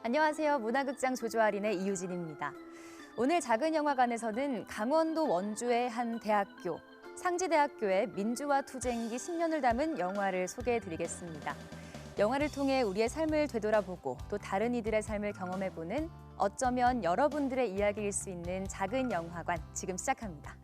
안녕하세요. 문화극장 조조아린의 이유진입니다. 오늘 작은 영화관에서는 강원도 원주의 한 대학교, 상지대학교의 민주화 투쟁기 10년을 담은 영화를 소개해드리겠습니다. 영화를 통해 우리의 삶을 되돌아보고 또 다른 이들의 삶을 경험해보는 어쩌면 여러분들의 이야기일 수 있는 작은 영화관, 지금 시작합니다.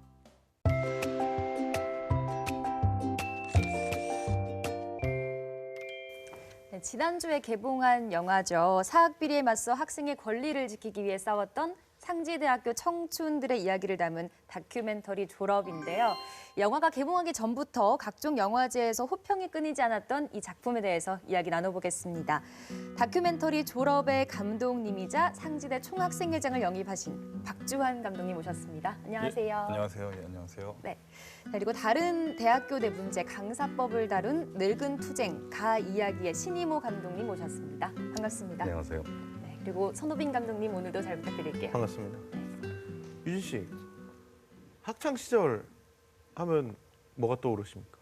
네, 지난주에 개봉한 영화죠. 사학비리에 맞서 학생의 권리를 지키기 위해 싸웠던 상지대학교 청춘들의 이야기를 담은 다큐멘터리 졸업인데요. 영화가 개봉하기 전부터 각종 영화제에서 호평이 끊이지 않았던 이 작품에 대해서 이야기 나눠보겠습니다. 다큐멘터리 졸업의 감독님이자 상지대 총학생회장을 영입하신 박주환 감독님 모셨습니다. 안녕하세요. 예, 안녕하세요. 예, 안녕하세요. 네. 그리고 다른 대학교 내 문제 강사법을 다룬 늙은 투쟁 가 이야기의 신이모 감독님 모셨습니다. 반갑습니다. 안녕하세요. 네, 그리고 선호빈 감독님 오늘도 잘 부탁드릴게요. 반갑습니다. 유진 씨, 학창 시절 하면 뭐가 떠오르십니까?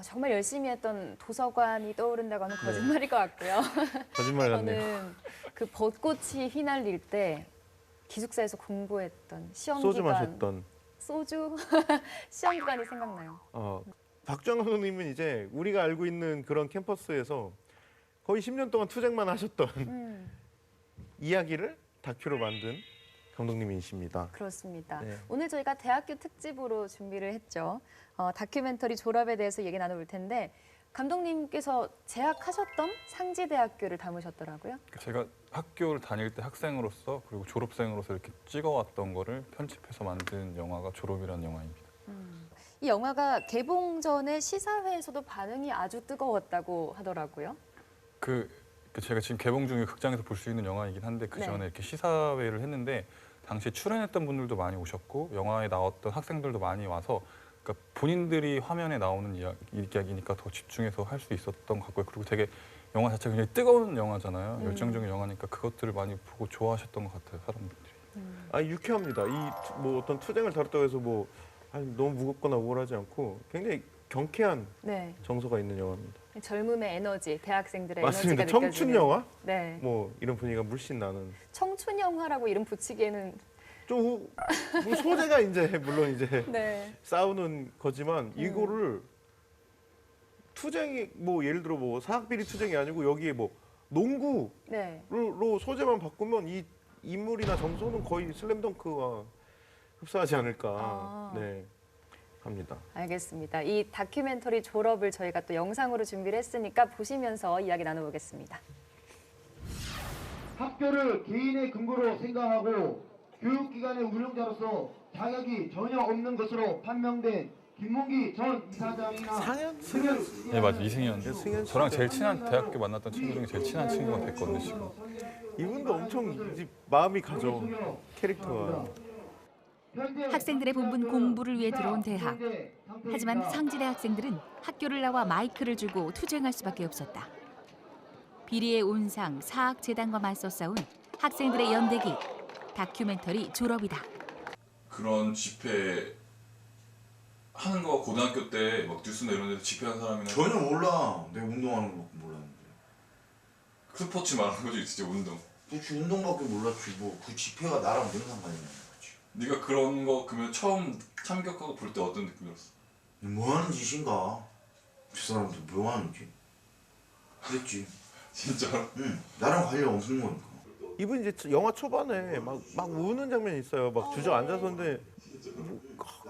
정말 열심히 했던 도서관이 떠오른다고 하면 거짓말일 것 같고요. 거짓말 같네요. 저는 그 벚꽃이 휘날릴 때 기숙사에서 공부했던 시험 소주 기간, 마셨던. 소주 시험 기간이 생각나요. 박주환 감독님은 이제 우리가 알고 있는 그런 캠퍼스에서 거의 10년 동안 투쟁만 하셨던 이야기를 다큐로 만든 감독님이십니다. 그렇습니다. 네. 오늘 저희가 대학교 특집으로 준비를 했죠. 다큐멘터리 졸업에 대해서 얘기 나눠볼 텐데 감독님께서 재학하셨던 상지대학교를 담으셨더라고요. 제가 학교를 다닐 때 학생으로서 그리고 졸업생으로서 이렇게 찍어왔던 거를 편집해서 만든 영화가 졸업이라는 영화입니다. 이 영화가 개봉 전에 시사회에서도 반응이 아주 뜨거웠다고 하더라고요. 제가 지금 개봉 중에 극장에서 볼 수 있는 영화이긴 한데 그 전에 네. 이렇게 시사회를 했는데 당시에 출연했던 분들도 많이 오셨고 영화에 나왔던 학생들도 많이 와서 그러니까 본인들이 화면에 나오는 이야기니까 더 집중해서 할 수 있었던 것 같고요. 그리고 되게 영화 자체가 굉장히 뜨거운 영화잖아요. 열정적인 영화니까 그것들을 많이 보고 좋아하셨던 것 같아요, 사람들이. 유쾌합니다. 어떤 투쟁을 다뤘다고 해서 너무 무겁거나 우울하지 않고 굉장히 경쾌한 네. 정서가 있는 영화입니다. 젊음의 에너지, 대학생들의 맞습니다. 에너지가 청춘 느껴지는. 영화? 네. 이런 분위기가 물씬 나는. 청춘 영화라고 이름 붙이기에는 좀 소재가 이제 물론 이제 네. 싸우는 거지만 이거를 투쟁이 예를 들어 사학비리 투쟁이 아니고 여기에 농구로 네. 소재만 바꾸면 이 인물이나 정서는 거의 슬램덩크와 흡사하지 않을까 네 합니다. 알겠습니다. 이 다큐멘터리 졸업을 저희가 또 영상으로 준비를 했으니까 보시면서 이야기 나눠보겠습니다. 학교를 개인의 근거로 생각하고 교육기관의 운영자로서 자격이 전혀 없는 것으로 판명된 김문기 전 이사장이나 승현? 네, 맞아요. 이승현. 승현 씨. 저랑 제일 친한 대학교 만났던 친구 중에 제일 친한 친구가 됐거든요, 지금. 이분도 엄청 이제 마음이 가죠. 캐릭터가. 학생들의 본분 공부를 위해 들어온 대학. 하지만 상지대 학생들은 학교를 나와 마이크를 주고 투쟁할 수밖에 없었다. 비리의 온상 사학재단과 맞서 싸운 학생들의 연대기. 다큐멘터리 졸업이다. 그런 집회 하는 거 고등학교 때 막 뉴스나 이런 데서 집회하는 사람이나 전혀 몰라. 내가 운동하는 거 몰랐는데. 스포츠 말하는 거지 진짜 운동. 그치, 운동밖에 몰랐지. 그 집회가 나랑 무슨 상관이 있는 거지. 네가 그런 거 그러면 처음 참격하고 볼 때 어떤 느낌이었어? 뭐 하는 짓인가? 저 사람들 뭐 하는지. 그랬지. 진짜로? 응. 나랑 관련 없는 거니까. 이분 이제 영화 초반에 막 우는 장면이 있어요. 막 주저앉아서인데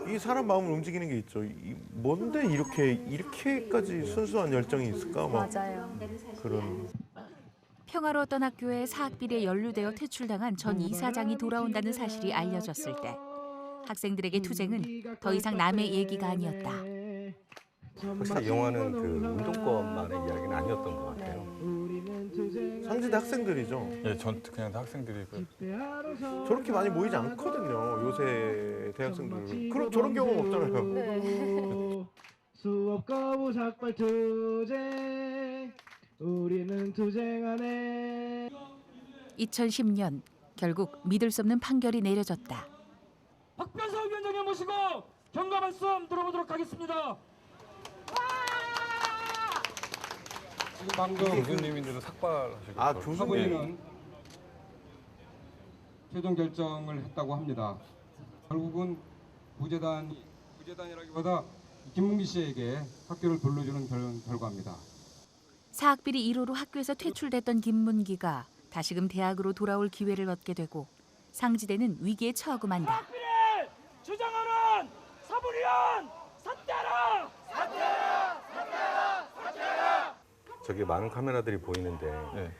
이 사람 마음을 움직이는 게 있죠. 뭔데 이렇게까지 순수한 열정이 있을까? 맞아요. 그런. 평화로웠던 학교에 사학비리에 연루되어 퇴출당한 전 이사장이 돌아온다는 사실이 알려졌을 때 학생들에게 투쟁은 더 이상 남의 얘기가 아니었다. 확실히 영화는 운동권만의 이야기는 아니었던 것 같아요. 상지대 학생들이죠. 예, 전 그냥 학생들이고요. 저렇게 많이 모이지 않거든요. 요새 대학생들. 그럼 저런 경험 없잖아요. 네. 수업 거부 삭발 투쟁 우리는 투쟁하네. 2010년 결국 믿을 수 없는 판결이 내려졌다. 박변석 위원장님 모시고 경과 말씀 들어보도록 하겠습니다. 방금 교수님인데도 삭발하시고. 아, 교수님. 사부인은 최종 결정을 했다고 합니다. 결국은 부재단이라기보다 김문기 씨에게 학교를 돌려주는 결과입니다. 사학비리 1호로 학교에서 퇴출됐던 김문기가 다시금 대학으로 돌아올 기회를 얻게 되고 상지대는 위기에 처하고 만다. 학비리 주장하는 사부리원 사퇴하라! 저기 많은 카메라들이 보이는데 네.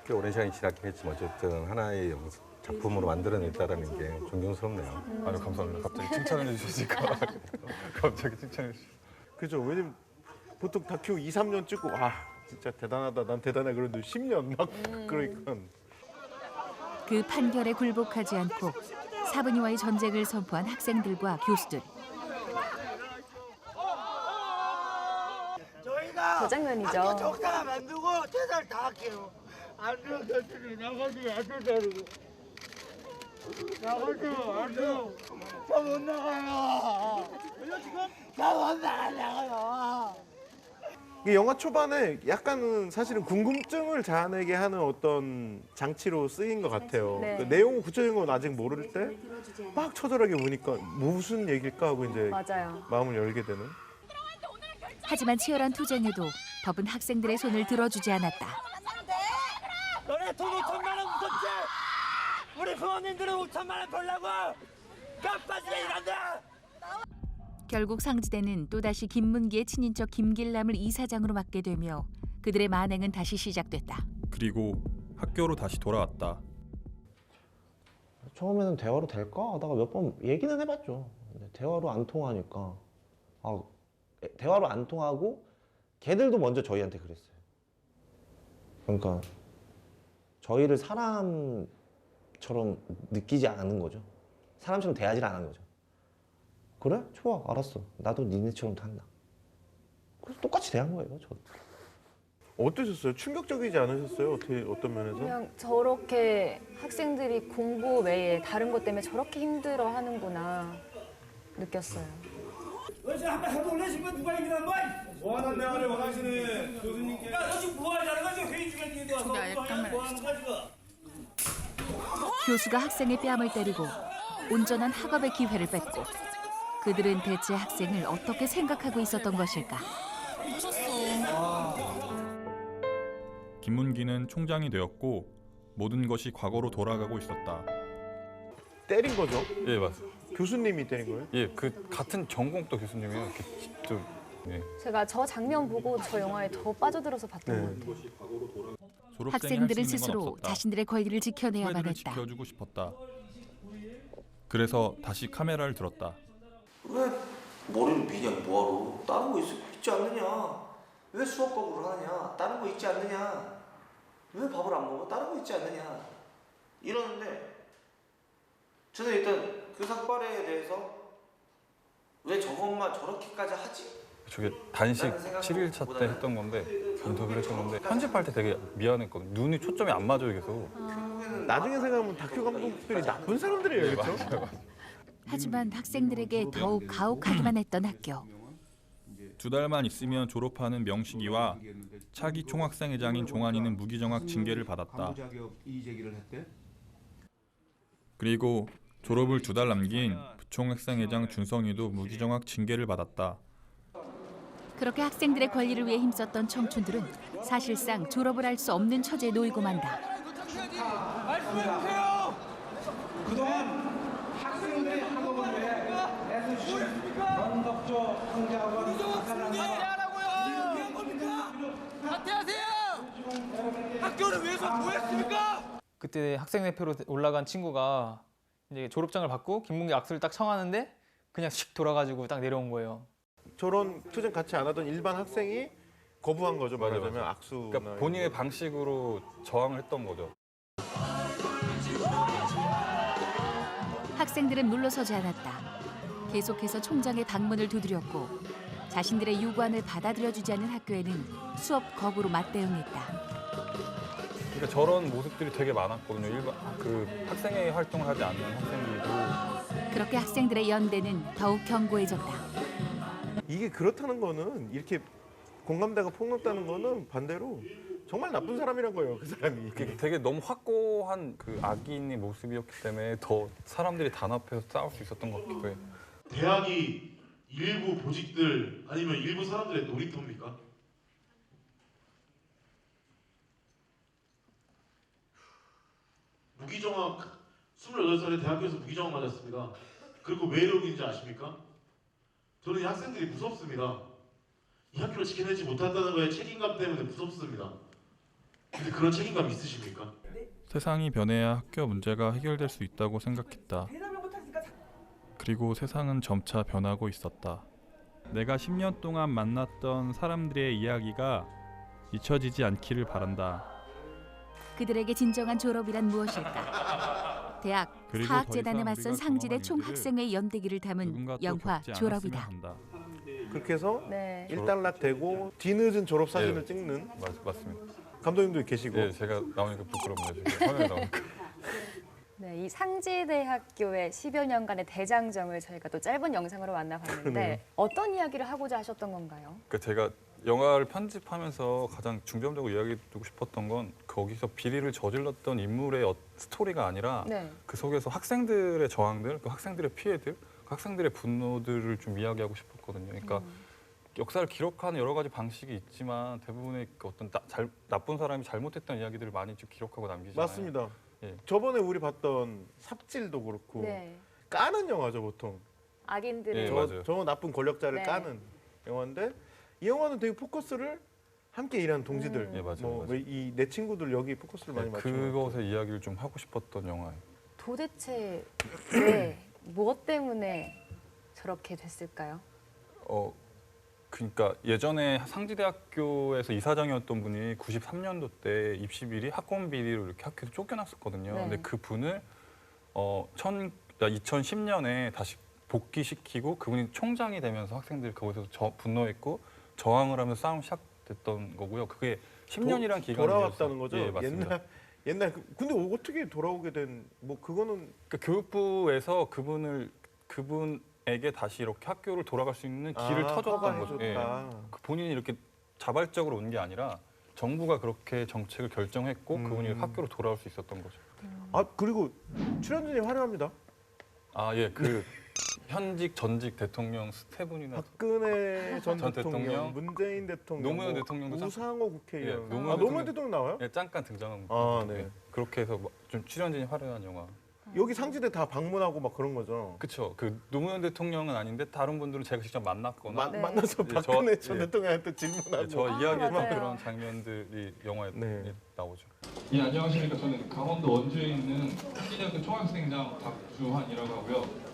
꽤 오랜 시간이 지났긴 했지만 어쨌든 하나의 작품으로 만들어냈다라는 게 존경스럽네요. 아유 감사합니다. 갑자기 칭찬을 해주시니까 갑자기 칭찬해 주시니까. 그죠. 왜냐면 보통 다큐 2, 3년 찍고 아 진짜 대단하다 난 대단해 그런데 10년 막 그러니까 그 판결에 굴복하지 않고 사부니와의 전쟁을 선포한 학생들과 교수들. 저 장면이죠. 적당히 만들고 최선을 다할게요. 안 돼요, 결실이 나가지 안 된다고. 나가죠, 안 돼요. 저 못 나가요. 저 못 나가요. 이게 영화 초반에 약간은 사실은 궁금증을 자아내게 하는 어떤 장치로 쓰인 것 같아요. 네. 그 내용은 구체적인 건 아직 모를 때 막 처절하게 보니까 무슨 얘기일까 하고 이제 맞아요. 마음을 열게 되는. 하지만 치열한 투쟁에도 법은 학생들의 손을 들어주지 않았다. 너네 돈 5천만 원 무섭지? 우리 부모님들은 5천만 원 벌라고 깜빡이게 일한다. 결국 상지대는 또다시 김문기의 친인척 김길남을 이사장으로 맡게 되며 그들의 만행은 다시 시작됐다. 그리고 학교로 다시 돌아왔다. 처음에는 대화로 될까 하다가 몇 번 얘기는 해봤죠. 근데 대화로 안 통하니까 대화로 안 통하고 걔들도 먼저 저희한테 그랬어요. 그러니까 저희를 사람처럼 느끼지 않은 거죠. 사람처럼 대하지 않은 거죠. 그래? 좋아, 알았어. 나도 니네처럼 한다. 그래서 똑같이 대한 거예요, 저. 어떠셨어요? 충격적이지 않으셨어요? 어떤 면에서? 그냥 저렇게 학생들이 공부 외에 다른 것 때문에 저렇게 힘들어 하는구나 느꼈어요. 너지 한번 해볼래? 지금 누가 얘기한 거야? 뭐하는 대화를 원하시는 교수님께? 야, 너 지금 뭐 하자는 거야? 지금 회의 중에 니네도 와서 뭐 하는 거야 지금? 교수가 학생의 뺨을 때리고 온전한 학업의 기회를 뺏고 그들은 대체 학생을 어떻게 생각하고 있었던 것일까? 김문기는 총장이 되었고 모든 것이 과거로 돌아가고 있었다. 때린 거죠? 예 맞습니다. 교수님이 때린 거예요? 예, 그 같은 전공도 교수님이요. 이렇게 좀 예. 제가 저 장면 보고 저 영화에 더 빠져들어서 봤던 것 같아요. 졸업생이 학생들은 할수 있는 건 스스로 없었다. 자신들의 권리를 지켜내야만 후배들을 했다. 지켜주고 싶었다. 그래서 다시 카메라를 들었다. 왜 머리를 미냐 뭐하러? 다른 거 있지 않느냐? 왜 수업 공부를 하느냐? 다른 거 있지 않느냐? 왜 밥을 안 먹어? 다른 거 있지 않느냐? 이러는데 저는 일단 그 삭발에 대해서 왜 저것만 저렇게까지 하지? 저게 단식 7일차 때 했던 건데 인터뷰를 했던 건데 편집할 때 되게 미안했거든요. 눈이 초점이 안 맞아요 계속. 나중에 생각하면 다큐 감독들이 나쁜 사람들이에요, 그렇죠? 하지만 학생들에게 더욱 가혹하기만 했던 학교. 2달만 있으면 졸업하는 명식이와 차기 총학생회장인 종환이는 무기정학 징계를 받았다. 그리고 졸업을 2달 남긴 부총학생회장 준성이도 무기정학 징계를 받았다. 그렇게 학생들의 권리를 위해 힘썼던 청춘들은 사실상 졸업을 할 수 없는 처지에 놓이고 만다. 말씀해주세요. 그동안 학생들의 학업을 위해 애쓰신 원덕조 형제학원 사퇴하세요! 학교를 위해서 뭐 했습니까? 그때 학생 대표로 올라간 친구가 이제 졸업장을 받고 김문기 악수를 딱 청하는데 그냥 씩 돌아가지고 딱 내려온 거예요. 저런 투쟁 같이 안 하던 일반 학생이 거부한 거죠, 말하자면 악수. 그러니까 본인의 방식으로 저항을 했던 거죠. 학생들은 물러서지 않았다. 계속해서 총장의 방문을 두드렸고 자신들의 요구안을 받아들여주지 않는 학교에는 수업 거부로 맞대응했다. 그러니까 저런 모습들이 되게 많았거든요. 일반 그 학생회 활동을 하지 않는 학생들도. 그렇게 학생들의 연대는 더욱 견고해졌다. 이게 그렇다는 거는 이렇게 공감대가 폭넓다는 거는 반대로 정말 나쁜 사람이란 거예요, 그 사람이. 그게 되게 너무 확고한 그 악인의 모습이었기 때문에 더 사람들이 단합해서 싸울 수 있었던 것 같기도 해요. 대학이 일부 보직들 아니면 일부 사람들의 놀이터입니까? 무기정학 28살에 대학교에서 무기정학 맞았습니다. 그리고 왜 이러는지 아십니까? 저는 이 학생들이 무섭습니다. 이 학교를 지켜내지 못한다는 거에 책임감 때문에 무섭습니다. 근데 그런 책임감 있으십니까? 세상이 변해야 학교 문제가 해결될 수 있다고 생각했다. 그리고 세상은 점차 변하고 있었다. 내가 10년 동안 만났던 사람들의 이야기가 잊혀지지 않기를 바란다. 그들에게 진정한 졸업이란 무엇일까? 대학 그리고 사학재단에 더 이상 맞선 우리가 상지대 경험한 총학생의 연대기를 담은 누군가 또 영화 겪지 졸업이다. 않았으면 한다. 그렇게 해서 네. 일단락되고 뒤늦은 졸업 사진을 예. 찍는 맞습니다. 감독님도 계시고. 예, 제가 나오니까 부끄럽네요. 지금 화면에 나오니까. 네, 이 상지대학교의 10여 년간의 대장정을 저희가 또 짧은 영상으로 만나봤는데 그러네요. 어떤 이야기를 하고자 하셨던 건가요? 그러니까 제가 영화를 편집하면서 가장 중점적으로 이야기해주고 싶었던 건 거기서 비리를 저질렀던 인물의 스토리가 아니라 네. 그 속에서 학생들의 저항들, 그 학생들의 피해들, 그 학생들의 분노들을 좀 이야기하고 싶었거든요. 그러니까 역사를 기록하는 여러 가지 방식이 있지만 대부분의 그 어떤 나쁜 사람이 잘못했던 이야기들을 많이 좀 기록하고 남기잖아요. 맞습니다. 예. 저번에 우리 봤던 삽질도 그렇고 네. 까는 영화죠 보통. 악인들을 예, 맞아요. 저 나쁜 권력자를 네. 까는 영화인데 이 영화는 되게 포커스를 함께 일하는 동지들, 예, 맞아요, 뭐 맞아요. 이 내 친구들 여기 포커스를 많이 네, 맞추는. 그것의 이야기를 좀 하고 싶었던 영화예요. 도대체 왜, 무엇 때문에 저렇게 됐을까요? 그러니까 예전에 상지대학교에서 이사장이었던 분이 93년도 때 입시 비리, 학원 비리로 이렇게 학교에서 쫓겨났었거든요. 네. 근데 그 분을 2010년에 다시 복귀시키고 그분이 총장이 되면서 학생들이 거기서 분노했고 저항을 하면서 싸움이 시작됐던 거고요. 그게 10년이란 기간이 돌아왔다는 거죠. 예, 맞습니다. 옛날 근데 어떻게 돌아오게 된 뭐 그거는 그러니까 교육부에서 그분에게 다시 이렇게 학교를 돌아갈 수 있는 길을 터줬던 거죠. 예. 그 본인이 이렇게 자발적으로 온 게 아니라 정부가 그렇게 정책을 결정했고 그분이 학교로 돌아올 수 있었던 거죠. 아 그리고 출연진이 화려합니다. 아 예, 그 현직 전직 대통령 스태분이나 박근혜 전 전 대통령, 대통령, 문재인 대통령, 노무현 대통령도 우상호 국회의원, 예, 노무현 대통령 나와요? 예, 잠깐 등장한 아, 네. 그렇게 해서 좀 출연진이 화려한 영화. 여기 상지대 다 방문하고 막 그런 거죠. 그렇죠. 그 노무현 대통령은 아닌데 다른 분들은 제가 직접 만났거나 네. 만나서 예, 박근혜 전 예. 대통령한테 질문하고. 예, 저 이야기했던 맞아요. 그런 장면들이 영화에 네. 나오죠. 예, 안녕하십니까. 저는 강원도 원주에 있는 상지대학교 총학생장 박주환이라고 하고요.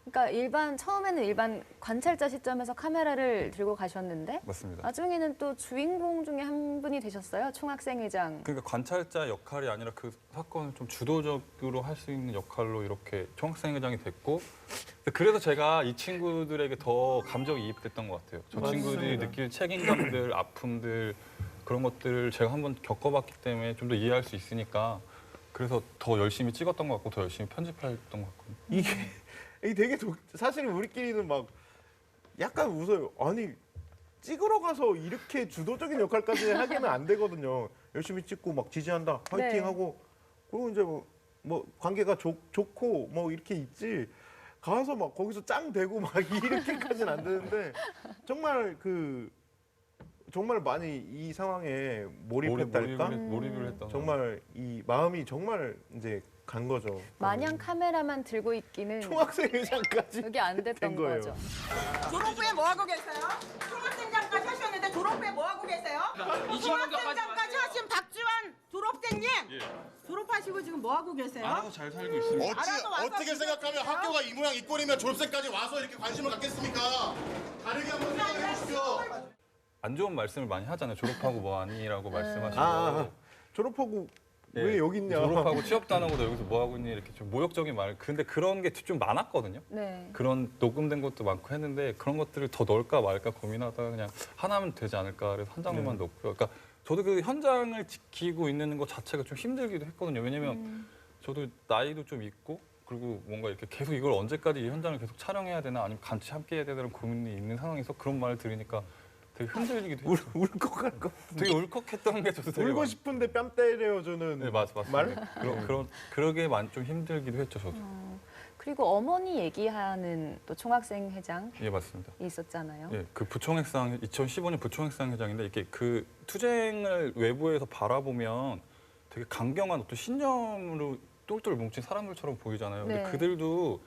그러니까 처음에는 일반 관찰자 시점에서 카메라를 들고 가셨는데 맞습니다. 나중에는 또 주인공 중에 한 분이 되셨어요. 총학생회장. 그러니까 관찰자 역할이 아니라 그 사건을 좀 주도적으로 할 수 있는 역할로 이렇게 총학생회장이 됐고 그래서 제가 이 친구들에게 더 감정이입됐던 것 같아요. 저 친구들이 느낄 책임감들, 아픔들 그런 것들을 제가 한번 겪어봤기 때문에 좀 더 이해할 수 있으니까 그래서 더 열심히 찍었던 것 같고 더 열심히 편집했던 것 같고. 이게 되게 사실 우리끼리는 막 약간 웃어요. 아니 찍으러 가서 이렇게 주도적인 역할까지 하기는 안 되거든요. 열심히 찍고 막 지지한다, 화이팅하고 그리고 이제 뭐 관계가 좋고 뭐 이렇게 있지. 가서 막 거기서 짱 대고 막 이렇게까지는 안 되는데 정말 많이 이 상황에 몰입했달까? 몰입을 했던 정말 이 마음이 정말 이제 간 거죠. 마냥 카메라만 들고 있기는 총학생회장까지 그게 안 됐던 된 거예요. 거죠. 졸업 후에 뭐 하고 계세요? 총학생장까지 하셨는데 졸업 후에 뭐 하고 계세요? 총학생장까지 하신 박주환 졸업생님 졸업하시고 지금 뭐 하고 계세요? 알아서 잘 살고 있습니다. 어떻게 생각하면 학교가 이 모양 이 꼴이면 졸업생까지 와서 이렇게 관심을 갖겠습니까? 다르게 한번 생각해 주십시오. 안 좋은 말씀을 많이 하잖아요. 졸업하고 뭐하니라고 말씀하시고 졸업하고 예, 왜 여기 있냐? 졸업하고 취업도 안 하고 너 여기서 뭐 하고 있니? 이렇게 좀 모욕적인 말. 근데 그런 게 좀 많았거든요. 네. 그런 녹음된 것도 많고 했는데 그런 것들을 더 넣을까 말까 고민하다가 그냥 하나면 되지 않을까 그래서 한 장면만 넣고요. 그러니까 저도 그 현장을 지키고 있는 것 자체가 좀 힘들기도 했거든요. 왜냐면 저도 나이도 좀 있고 그리고 뭔가 이렇게 계속 이걸 언제까지 이 현장을 계속 촬영해야 되나 아니면 같이 함께 해야 되나 고민이 있는 상황에서 그런 말을 들으니까 되게 흔들리기도 했죠. 울컥할 것. 되게 울컥했던 게 저도 되게 울고 싶은데 뺨 때려주는 네, 맞습니다. 말? 그러게 좀 힘들기도 했죠, 저도. 그리고 어머니 얘기하는 또 총학생 회장이 예, 맞습니다. 있었잖아요. 예, 그 부총회상 2015년 부총회상 회장인데 이게 그 투쟁을 외부에서 바라보면 되게 강경한 어떤 신념으로 똘똘 뭉친 사람들처럼 보이잖아요. 근데 네. 그들도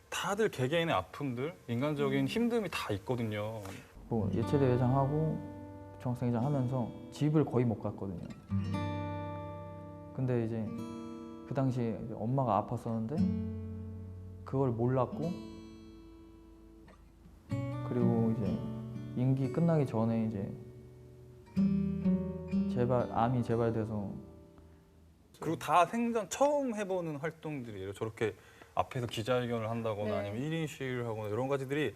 다들 개개인의 아픔들, 인간적인 힘듦이 다 있거든요. 뭐 예체대 회장하고 부총학생 회장 하면서 집을 거의 못 갔거든요. 근데 이제 그 당시에 이제 엄마가 아팠었는데 그걸 몰랐고 그리고 이제 임기 끝나기 전에 이제 암이 재발돼서 그리고 다 생전 처음 해보는 활동들이에요. 저렇게 앞에서 기자회견을 한다거나 네. 아니면 1인 시위를 하거나 이런 가지들이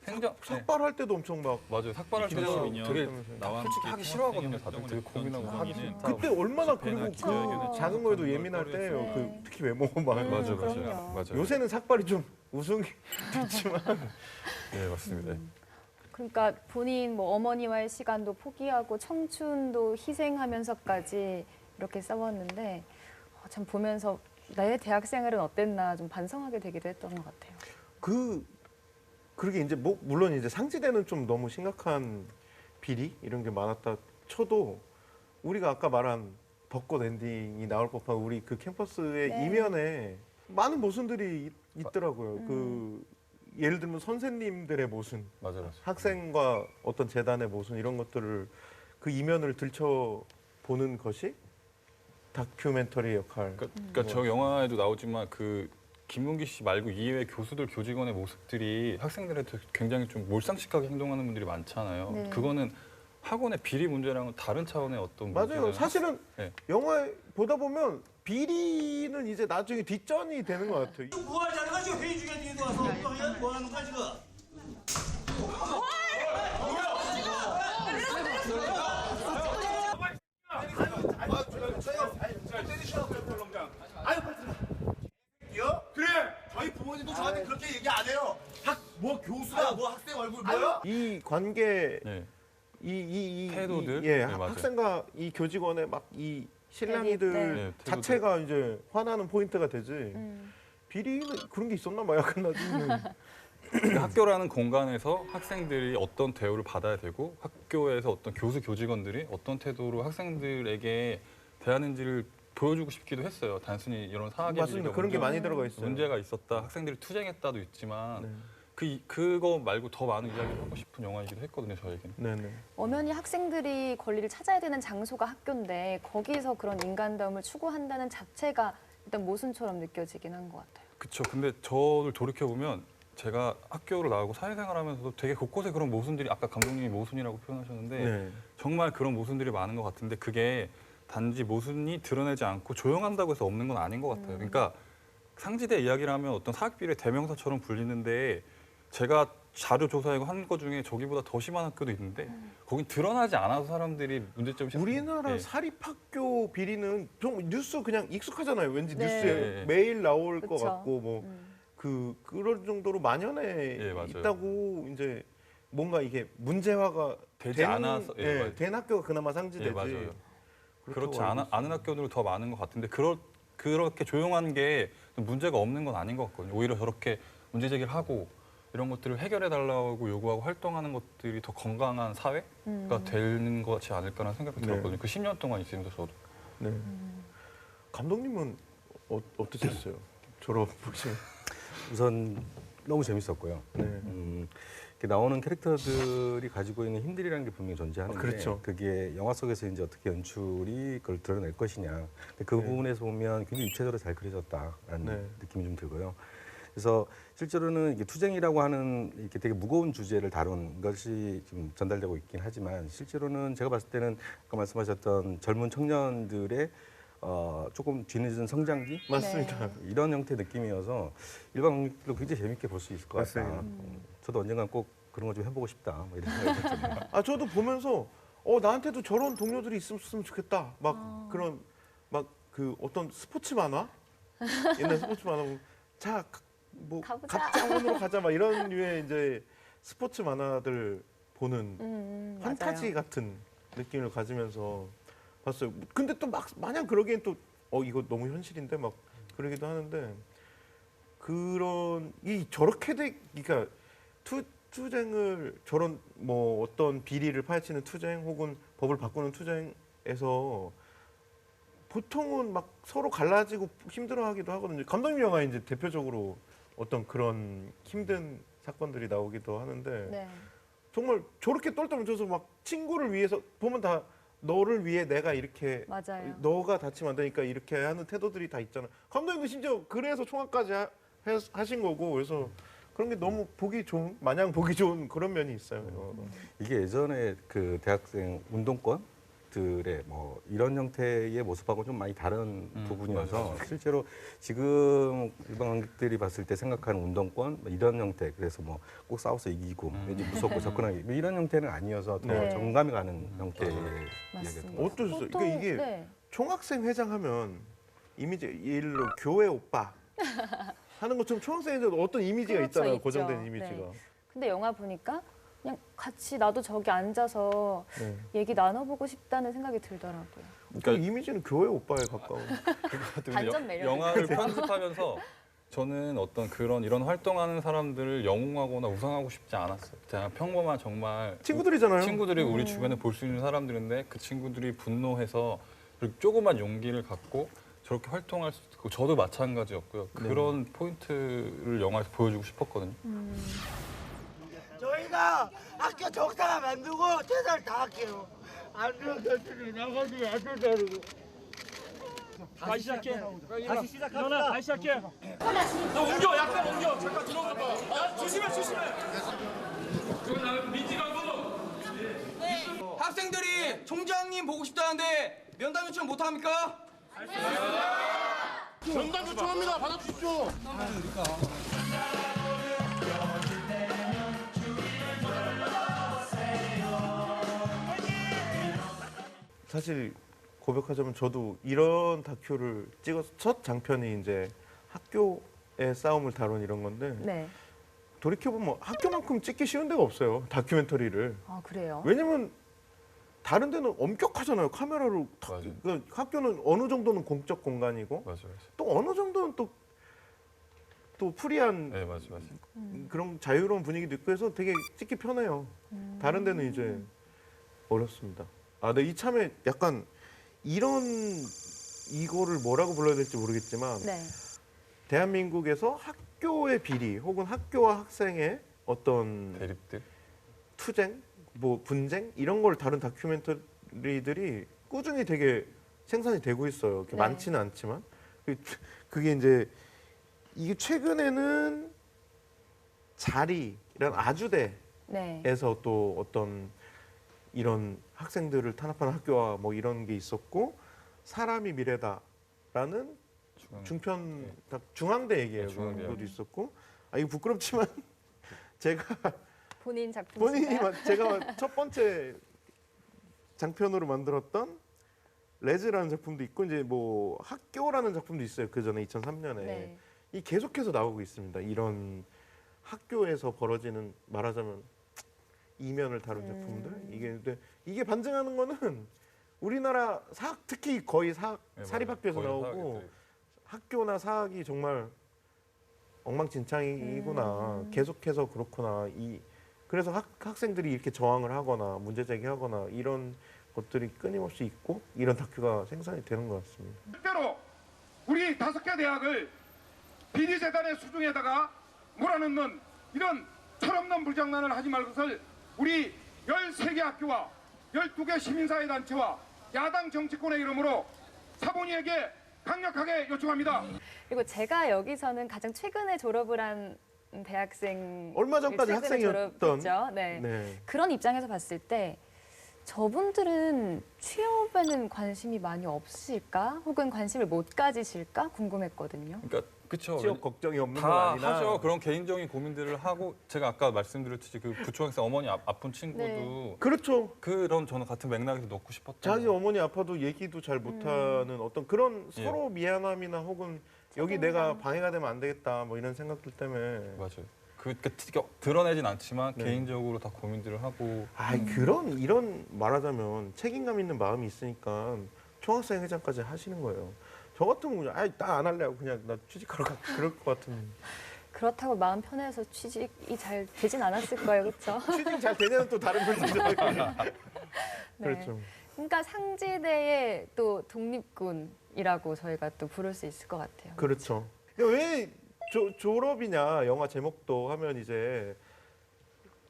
생전 삭발할 때도 엄청 막 맞아요. 삭발할 때도 되게 솔직히 하기 싫어하거든요. 다들 되게 고민하고 하기 싫다. 그때 얼마나 그리고 그 작은 거에도 예민할 때예요. 네. 그 특히 외모 막. 맞아요. 요새는 삭발이 좀 우승이 됐지만. 네, 맞습니다. 그러니까 본인 뭐 어머니와의 시간도 포기하고 청춘도 희생하면서까지 이렇게 싸웠는데 참 보면서 나의 대학 생활은 어땠나 좀 반성하게 되기도 했던 것 같아요. 그러게 이제 뭐 물론 이제 상지대는 좀 너무 심각한 비리 이런 게 많았다 쳐도 우리가 아까 말한 벚꽃 엔딩이 나올 법한 우리 그 캠퍼스의 네. 이면에 많은 모순들이 있더라고요. 그 예를 들면 선생님들의 모순, 맞아요. 학생과 어떤 재단의 모순 이런 것들을 그 이면을 들춰보는 것이 다큐멘터리 역할. 그러니까 저 영화에도 나오지만 그 김문기 씨 말고 이외의 교수들, 교직원의 모습들이 학생들한테 굉장히 좀 몰상식하게 행동하는 분들이 많잖아요. 네. 그거는 학원의 비리 문제랑은 다른 차원의 어떤 맞아요. 문제잖아요. 사실은 네. 영화 보다 보면 비리는 이제 나중에 뒷전이 되는 것 같아요. 뭐 하자는 거야 지금 회의 중에 뒤에 와서 뭐 하는 거야 지금? 그래 저희 부모님도 저한테 그렇게 얘기 안 해요. 뭐 교수다 뭐 학생 얼굴 뭐야? 이 관계 네. 이 태도들? 예, 네, 맞아요. 학생과 이 교직원의 막 이 실랑이들 네, 태도들. 자체가 이제 화나는 포인트가 되지. 비리는 그런 게 있었나 봐 약간 나중에. 학교라는 공간에서 학생들이 어떤 대우를 받아야 되고 학교에서 어떤 교수 교직원들이 어떤 태도로 학생들에게 대하는지를 보여주고 싶기도 했어요. 단순히 이런 사학의 맞습니다. 그런 게 많이 들어가 있어요. 문제가 있었다, 학생들이 투쟁했다도 있지만 네. 그거 말고 더 많은 이야기를 하고 싶은 영화이기도 했거든요, 저에게는. 네네. 엄연히 학생들이 권리를 찾아야 되는 장소가 학교인데 거기서 그런 인간다움을 추구한다는 자체가 일단 모순처럼 느껴지긴 한 것 같아요. 그렇죠. 근데 저를 돌이켜 보면 제가 학교를 나오고 사회생활하면서도 되게 곳곳에 그런 모순들이 아까 감독님이 모순이라고 표현하셨는데 네. 정말 그런 모순들이 많은 것 같은데 그게 단지 모순이 드러내지 않고 조용한다고 해서 없는 건 아닌 것 같아요. 그러니까 상지대 이야기를 하면 어떤 사학비리의 대명사처럼 불리는데 제가 자료 조사하고 한 거 중에 저기보다 더 심한 학교도 있는데 거긴 드러나지 않아서 사람들이 문제점이 우리나라 네. 사립학교 비리는 좀 뉴스 그냥 익숙하잖아요. 왠지 네. 뉴스에 네. 매일 나올 것 그쵸. 같고 뭐 그런 정도로 만연해 예, 맞아요. 있다고 이제 뭔가 이게 문제화가 되지 되는, 않아서 예, 맞아요. 된 학교가 그나마 상지되지. 예, 맞아요. 그렇다고 그렇지 알고 않은 학교들은 더 많은 것 같은데 그렇게 조용한 게 문제가 없는 건 아닌 것 같거든요. 오히려 저렇게 문제 제기를 하고 이런 것들을 해결해 달라고 요구하고 활동하는 것들이 더 건강한 사회가 되는 것이 않을까라는 생각이 들었거든요. 그 10년 동안 있으면서 저도. 네. 감독님은 어떠셨어요? 졸업 보시면. 우선 너무 재밌었고요. 네. 이렇게 나오는 캐릭터들이 가지고 있는 힘들이라는 게 분명히 존재하는데 그렇죠. 그게 영화 속에서 이제 어떻게 연출이 그걸 드러낼 것이냐. 근데 그 부분에서 보면 굉장히 입체적으로 잘 그려졌다라는 네. 느낌이 좀 들고요. 그래서 실제로는 이게 투쟁이라고 하는 이렇게 되게 무거운 주제를 다룬 것이 좀 전달되고 있긴 하지만 실제로는 제가 봤을 때는 아까 말씀하셨던 젊은 청년들의 조금 뒤늦은 성장기 맞습니다. 이런 형태의 느낌이어서 일반 관객들도 굉장히 재밌게 볼 수 있을 것 같다. 맞습니다. 저도 언젠간 꼭 그런 거 좀 해보고 싶다. 뭐 이런 생각이 들었거든요. 아 저도 보면서 나한테도 저런 동료들이 있었으면 좋겠다. 막 그런 막 그 어떤 스포츠 만화 옛날 스포츠 만화 보면 뭐 가보자. 갑자원으로 가자 막 이런 류의 이제 스포츠 만화들 보는 맞아요. 판타지 같은 느낌을 가지면서 봤어요. 근데 또 막 마냥 그러기엔 또 이거 너무 현실인데 막 그러기도 하는데 그런 이 저렇게 그러니까 투쟁을 저런 뭐 어떤 비리를 파헤치는 투쟁 혹은 법을 바꾸는 투쟁에서 보통은 막 서로 갈라지고 힘들어하기도 하거든요. 감독님 영화에 이제 대표적으로 어떤 그런 힘든 사건들이 나오기도 하는데 네. 정말 저렇게 똘똘 뭉쳐서 막 친구를 위해서 보면 다 너를 위해 내가 이렇게 맞아요. 너가 다치면 안 되니까 이렇게 하는 태도들이 다 있잖아. 감독님도 심지어 그래서 총알까지 하신 거고 그래서 그런 게 너무 마냥 보기 좋은 그런 면이 있어요. 이게 예전에 그 대학생 운동권들의 뭐 이런 형태의 모습하고 좀 많이 다른 부분이어서 맞아요. 실제로 지금 일반 관객들이 봤을 때 생각하는 운동권 뭐 이런 형태 그래서 뭐 꼭 싸워서 이기고 왠지 무섭고 접근하기 뭐 이런 형태는 아니어서 더 네. 정감이 가는 형태의 맞습니다. 이야기였던 것 같아요. 어떠셨어요? 보통, 그러니까 이게 네. 총학생 회장 하면 이미지 예를 들어 교회 오빠 하는 것처럼 총학생 회장 어떤 이미지가 그렇죠, 있잖아요. 있죠. 고정된 이미지가. 네. 근데 영화 보니까 그냥 같이 나도 저기 앉아서 네. 얘기 나눠보고 싶다는 생각이 들더라고요. 그러니까 이미지는 교회 오빠에 가까운. 반전 매력. 영화를 편집하면서 저는 어떤 이런 활동하는 사람들을 영웅하거나 우상하고 싶지 않았어요. 그냥 평범한 정말 친구들이잖아요. 친구들이 우리 주변에 볼 수 있는 사람들인데 그 친구들이 분노해서 그리고 조그만 용기를 갖고 저렇게 활동할 수 있고 저도 마찬가지였고요. 그런 포인트를 영화에서 보여주고 싶었거든요. 저희가 학교 정상화 만들고 최선을 다할게요. 안 그러면 결승에 나가지 않는다고. 다시 시작해. 다시 시작합니다. 일어나, 다시 시작해. 너 옮겨, 약간 옮겨. 잠깐 들어가봐. 조심해. 그럼 민지가고. 학생들이 총장님 보고 싶다는데 면담 요청 못 합니까? 면담 요청합니다. 받아주십시오. 사실 고백하자면 저도 이런 다큐를 찍어서 첫 장편이 이제 학교의 싸움을 다룬 이런 건데 네. 돌이켜보면 학교만큼 찍기 쉬운 데가 없어요. 다큐멘터리를. 아 그래요? 왜냐면 다른 데는 엄격하잖아요. 카메라로 그러니까 학교는 어느 정도는 공적 공간이고 또 어느 정도는 또 프리한 네, 맞아요. 그런 자유로운 분위기도 있고 해서 되게 찍기 편해요. 다른 데는 이제 어렵습니다. 아, 근데 이참에 약간 이거를 뭐라고 불러야 될지 모르겠지만 네. 대한민국에서 학교의 비리 혹은 학교와 학생의 어떤 대립들, 투쟁, 뭐 분쟁 이런 걸 다룬 다큐멘터리들이 꾸준히 되게 생산이 되고 있어요. 그렇게 네. 많지는 않지만 그게 이제 이게 최근에는 자리라는 아주대에서 네. 또 어떤 이런 학생들을 탄압하는 학교와 뭐 이런 게 있었고 사람이 미래다라는 중편 중앙대 얘기예요. 중앙대 그것도 있었고 이거 부끄럽지만 제가 본인 작품 본인이 제가 첫 번째 장편으로 만들었던 레즈라는 작품도 있고 이제 뭐 학교라는 작품도 있어요. 그 전에 2003년에 네. 이 계속해서 나오고 있습니다. 이런 학교에서 벌어지는 말하자면 이면을 다룬 작품들 이게 반증하는 거는 우리나라 사학 특히 거의 사립학교에서 거의 나오고 사학이죠. 학교나 사학이 정말 엉망진창이구나 계속해서 그렇구나 그래서 학생들이 이렇게 저항을 하거나 문제 제기하거나 이런 것들이 끊임없이 있고 이런 다큐가 생산이 되는 것 같습니다. 실제로 우리 5개 대학을 비리재단의 수중에다가 몰아넣는 이런 철없는 불장난을 하지 말 것을 우리 13개 학교와 12개 시민사회단체와 야당 정치권의 이름으로 사본이에게 강력하게 요청합니다. 그리고 제가 여기서는 가장 최근에 졸업을 한 대학생 얼마 전까지 학생이었던 네. 네. 그런 입장에서 봤을 때 저분들은 취업에는 관심이 많이 없으실까? 혹은 관심을 못 가지실까? 궁금했거든요. 그러니까 그렇죠. 취업 걱정이 없는 건 다 아니나 하죠. 그런 개인적인 고민들을 하고 제가 아까 말씀드렸듯이 그 부초학생 어머니 아픈 친구도 네. 그렇죠. 그런 저는 같은 맥락에서 넣고 싶었던 자기 어머니 아파도 얘기도 잘 못하는 어떤 그런 예. 서로 미안함이나 혹은 여기 내가 방해가 되면 안 되겠다 뭐 이런 생각들 때문에 맞아요. 드러내진 않지만 네. 개인적으로 다 고민들을 하고. 이런 말하자면 책임감 있는 마음이 있으니까 총학생 회장까지 하시는 거예요. 저 같으면 그냥 나 안 할래 하고 그냥 나 취직하러 가 그럴 것 같은. 그렇다고 마음 편해서 취직이 잘 되진 않았을 거예요, 그렇죠? 취직 잘 되냐는 또 다른 문제잖아요. 네. 그렇죠. 그러니까 상지대의 또 독립군이라고 저희가 또 부를 수 있을 것 같아요. 그렇죠. 왜 졸업이냐 영화 제목도 하면 이제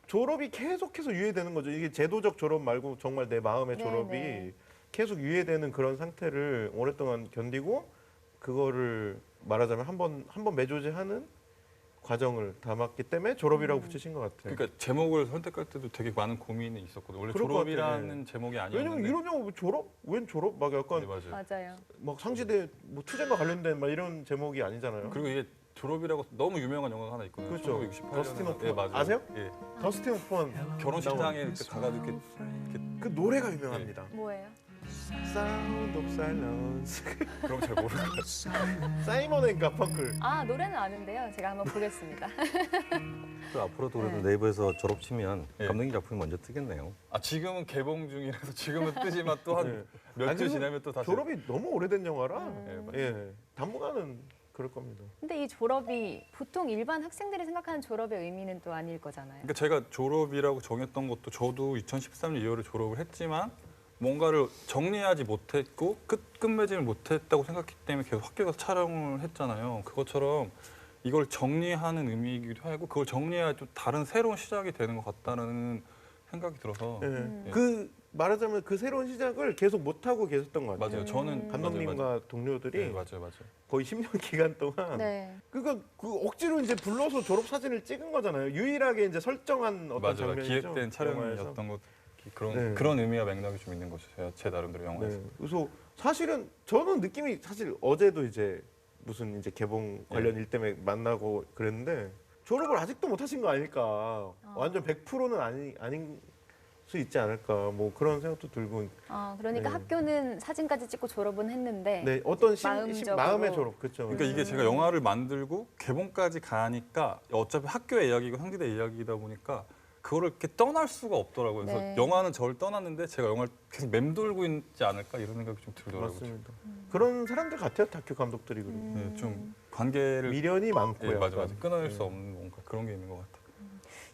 졸업이 계속해서 유예되는 거죠. 이게 제도적 졸업 말고 정말 내 마음의 졸업이 네네. 계속 유예되는 그런 상태를 오랫동안 견디고 그거를 말하자면 한 번 매조제하는 과정을 담았기 때문에 졸업이라고 붙이신 것 같아요. 그러니까 제목을 선택할 때도 되게 많은 고민이 있었거든요. 원래 그럴 것 졸업이라는 같아, 네. 제목이 아니었는데. 왜냐면 이런 영화 졸업? 웬 졸업? 막 약간 네, 맞아요. 맞아요. 막 상지대 뭐 투쟁과 관련된 막 이런 제목이 아니잖아요. 그리고 이게 졸업이라고 너무 유명한 영화가 하나 있거든요. 그렇죠. 1968년에. 더스틴 호프먼. 네, 맞아요. 아세요? 예. 더스틴 호프먼 결혼식장에 이렇게 가가지고 이렇게 그 노래가 유명합니다. 뭐예요? Sound of Silence. 그럼 잘 모르겠어요. 사이먼 앤 가펑클. 아, 노래는 아는데요. 제가 한번 보겠습니다. 그 앞으로도 그래도 네. 네이버에서 졸업 치면 예. 감독님 작품이 먼저 뜨겠네요. 지금은 개봉 중이라서 지금은 뜨지만 또 한 몇 주 지나면 또 다시. 졸업이 너무 오래된 영화라 맞아요. 예, 당분간은 그럴 겁니다. 근데 이 졸업이 보통 일반 학생들이 생각하는 졸업의 의미는 또 아닐 거잖아요. 그러니까 제가 졸업이라고 정했던 것도 저도 2013년 2월에 졸업을 했지만 뭔가를 정리하지 못했고 끝맺음을 못했다고 생각했기 때문에 계속 학교 가서 촬영을 했잖아요. 그것처럼 이걸 정리하는 의미이기도 하고 그걸 정리해야 좀 다른 새로운 시작이 되는 것 같다는 생각이 들어서. 예. 그 말하자면 그 새로운 시작을 계속 못 하고 계셨던 것 같아요. 맞아요. 저는 감독님과 맞아요. 동료들이 네, 맞아요. 거의 10년 기간 동안 네. 그러니까 그 억지로 이제 불러서 졸업 사진을 찍은 거잖아요. 유일하게 이제 설정한 어떤 맞아요. 장면이죠. 기획된 촬영이었던 것 그런 네. 그런 의미와 맥락이 좀 있는 거죠. 제 나름대로 영화에서. 네. 그래서 사실은 저는 느낌이 사실 어제도 이제 무슨 이제 개봉 관련 일 때문에 만나고 그랬는데 졸업을 아직도 못 하신 거 아닐까. 완전 100%는 아닌 수 있지 않을까. 뭐 그런 생각도 들고. 그러니까 네. 학교는 사진까지 찍고 졸업은 했는데 네, 어떤 마음적으로. 마음의 졸업, 그렇죠. 그러니까 이게 제가 영화를 만들고 개봉까지 가니까 어차피 학교의 이야기고 상지대 이야기이다 보니까 그거를 이렇게 떠날 수가 없더라고요. 그래서 네. 영화는 저를 떠났는데 제가 영화를 계속 맴돌고 있지 않을까 이런 생각이 좀 들더라고요. 맞습니다. 그런 사람들 같아요, 다큐 감독들이. 그리고. 네, 좀 관계를 미련이 많고요. 네, 맞아. 끊어낼 수 없는 뭔가 그런 게 있는 것 같아요.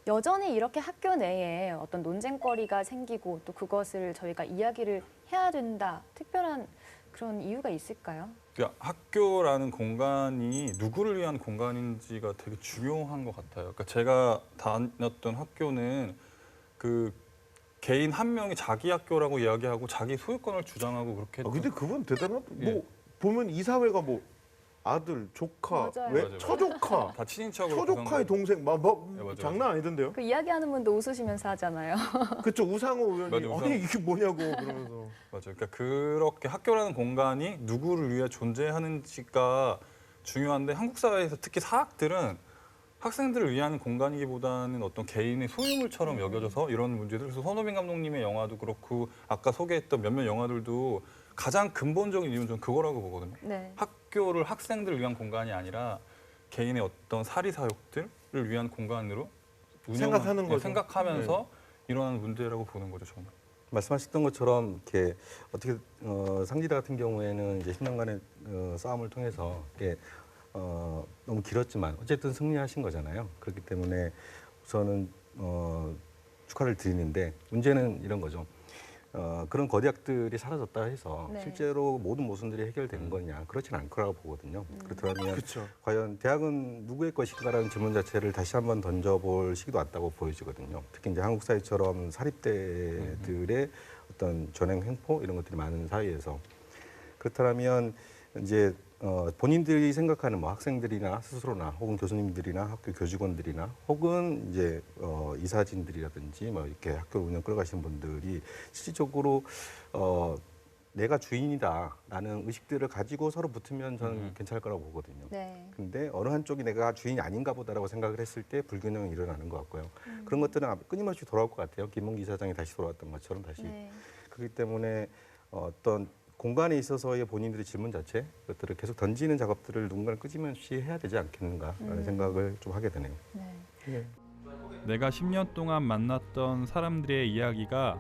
여전히 이렇게 학교 내에 어떤 논쟁거리가 생기고 또 그것을 저희가 이야기를 해야 된다. 특별한 그런 이유가 있을까요? 그러니까 학교라는 공간이 누구를 위한 공간인지가 되게 중요한 것 같아요. 그러니까 제가 다녔던 학교는 그 개인 한 명이 자기 학교라고 이야기하고 자기 소유권을 주장하고 그렇게. 근데 그건 대단하다. 예. 뭐 보면 이사회가 뭐 아들, 조카, 맞아요. 왜 맞아요. 처조카, 다 친인척으로 처조카의 동생, 맞아요. 장난 아니던데요? 그 이야기하는 분도 웃으시면서 하잖아요. 그쵸, 우상호 의원이 맞아요, 우상호. 아니 이게 뭐냐고 그러면서. 맞아요. 그러니까 그렇게 학교라는 공간이 누구를 위해 존재하는지가 중요한데 한국 사회에서 특히 사학들은 학생들을 위한 공간이기보다는 어떤 개인의 소유물처럼 여겨져서 이런 문제들. 그래서 손호빈 감독님의 영화도 그렇고 아까 소개했던 몇몇 영화들도 가장 근본적인 이유는 저는 그거라고 보거든요. 네. 학교를 학생들을 위한 공간이 아니라 개인의 어떤 사리사욕들을 위한 공간으로 생각하는 거죠. 생각하면서 일어나는 문제라고 보는 거죠, 저는. 말씀하셨던 것처럼 이렇게 어떻게 상지대 같은 경우에는 이제 10년간의 싸움을 통해서 이렇게 너무 길었지만 어쨌든 승리하신 거잖아요. 그렇기 때문에 우선은 축하를 드리는데 문제는 이런 거죠. 그런 거대학들이 사라졌다 해서 네. 실제로 모든 모순들이 해결된 거냐 그렇지는 않을 거라고 보거든요. 그렇다면 그쵸. 과연 대학은 누구의 것인가라는 질문 자체를 다시 한번 던져볼 시기도 왔다고 보여지거든요. 특히 이제 한국 사회처럼 사립대들의 어떤 전행 횡포 이런 것들이 많은 사회에서 그렇다면 이제 본인들이 생각하는 뭐 학생들이나 스스로나 혹은 교수님들이나 학교 교직원들이나 혹은 이제 이사진들이라든지 뭐 이렇게 학교 운영 끌어가시는 분들이 실질적으로 내가 주인이다라는 의식들을 가지고 서로 붙으면 저는 괜찮을 거라고 보거든요. 네. 근데 어느 한쪽이 내가 주인이 아닌가 보다라고 생각을 했을 때 불균형이 일어나는 것 같고요. 그런 것들은 끊임없이 돌아올 것 같아요. 김문기 이사장이 다시 돌아왔던 것처럼 다시. 네. 그렇기 때문에 어떤 공간에 있어서의 본인들의 질문 자체, 그것들을 계속 던지는 작업들을 누군가를 끄집어없이 해야 되지 않겠는가라는 생각을 좀 하게 되네요. 네. 내가 10년 동안 만났던 사람들의 이야기가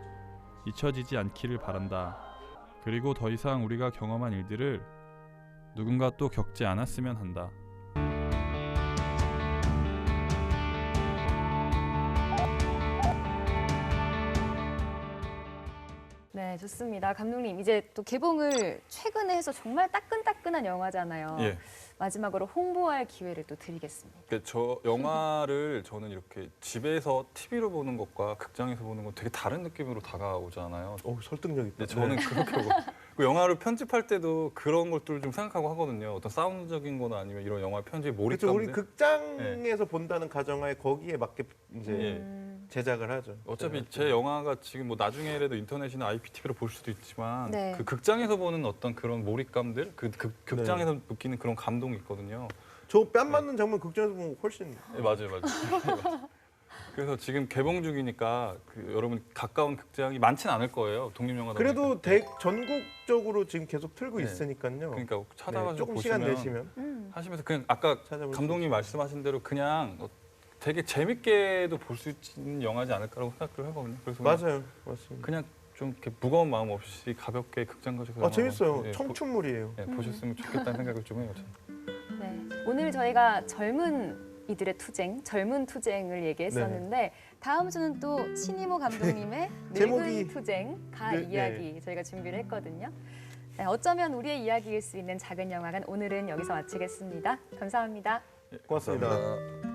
잊혀지지 않기를 바란다. 그리고 더 이상 우리가 경험한 일들을 누군가 또 겪지 않았으면 한다. 네, 좋습니다. 감독님, 이제 또 개봉을 최근에 해서 정말 따끈따끈한 영화잖아요. 예. 마지막으로 홍보할 기회를 또 드리겠습니다. 저 영화를 저는 이렇게 집에서 TV로 보는 것과 극장에서 보는 건 되게 다른 느낌으로 다가오잖아요. 설득력 있다. 저는 그렇게 보고 그 영화를 편집할 때도 그런 것들을 좀 생각하고 하거든요. 어떤 사운드적인 거나 아니면 이런 영화 편집 몰입감들. 그렇죠. 우리 극장에서 본다는 가정하에 거기에 맞게 이제 제작을 하죠. 어차피 제 영화가 지금 뭐 나중에라도 인터넷이나 IPTV로 볼 수도 있지만 네. 그 극장에서 보는 어떤 그런 몰입감들, 그 극장에서 느끼는 그런 감동이 있거든요. 저 뺨 맞는 장면 극장에서 보면 훨씬. 네, 맞아요. 그래서 지금 개봉 중이니까 여러분 가까운 극장이 많지는 않을 거예요. 독립영화다. 그래도 전국적으로 지금 계속 틀고 있으니까요. 그러니까 찾아가서 조금 보시면, 시간 내시면 하시면서 그냥 아까 감독님 말씀하신 대로 그냥 되게 재밌게도 볼 수 있는 영화지 않을까라고 생각을 하거든요. 그래서 맞아요, 맞습니다. 그냥 좀 이렇게 무거운 마음 없이 가볍게 극장 가셔서 재밌어요. 청춘물이에요. 보셨으면 좋겠다는 생각을 좀 해요. 저는. 네, 오늘 저희가 젊은 이들의 투쟁, 젊은 투쟁을 얘기했었는데 다음 주는 또 신이모 감독님의 늙은 투쟁, 가 이야기 저희가 준비를 했거든요. 네, 어쩌면 우리의 이야기일 수 있는 작은 영화관 오늘은 여기서 마치겠습니다. 감사합니다. 고맙습니다. 감사합니다.